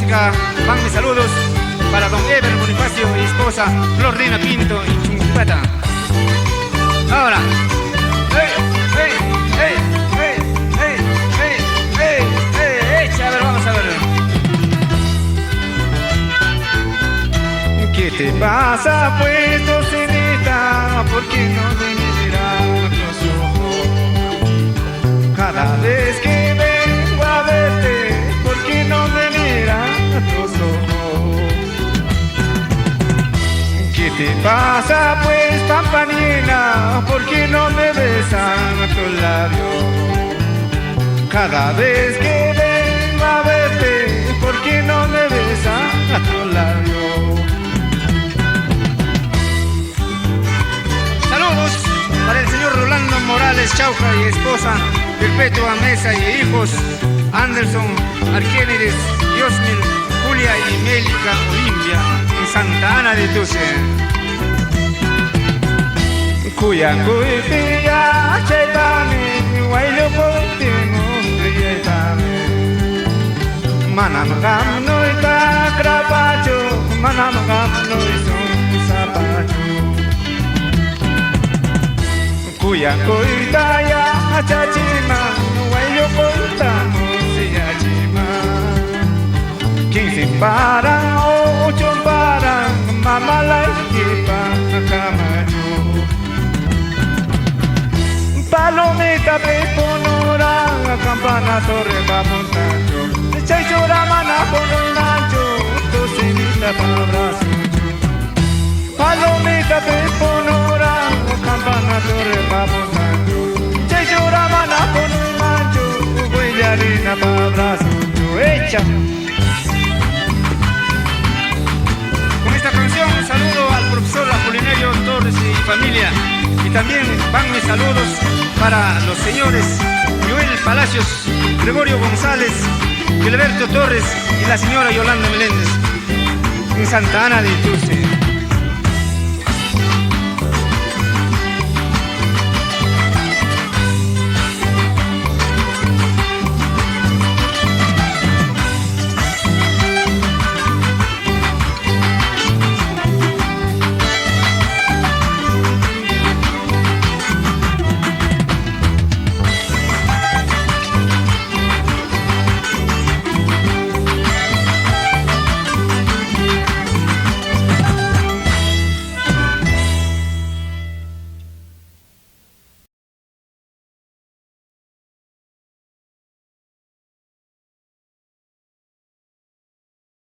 música van mis saludos para don Eber Bonifacio y esposa Flor Reina Pinto y Chumpata. Ahora, echa, a ver, vamos a ver. ¿Qué te pasa, pues, Tocinita? ¿Por qué no me miras los ojos? Cada vez que vengo a verte, ¿por qué no me miras los ojos? ¿Qué te pasa, pues, Pampanina? ¿Por qué no me besan tus labios? Cada vez que vengo a verte, ¿por qué no me besan tus labios? Saludos para el señor Rolando Morales Chauca y esposa Perpetua Mesa y hijos Anderson, Arquímedes, Diosmil, Julia y Mélica Olimpia en Santa Ana de Tuce. Cuya cuya chetame, guaylo potimo chetame. Manamagam no está crapacho, manamagam no es un zapacho. Cuya cuya ya chachima, guaylo potamos yachima. Quien se para, ocho para, mamá la equipa, camacho. Palomita peponora, campana torre va montando. Chaychora mana por el nacho, Tocinita para brazo. Palomita peponora, campana torre va montando. Chaychora mana por el nacho, güey de harina para brazo. Echa. Con esta canción un saludo al profesor Apolinario Torres y familia. Y también van mis saludos para los señores Joel Palacios, Gregorio González, Gilberto Torres y la señora Yolanda Meléndez en Santa Ana de Tuce.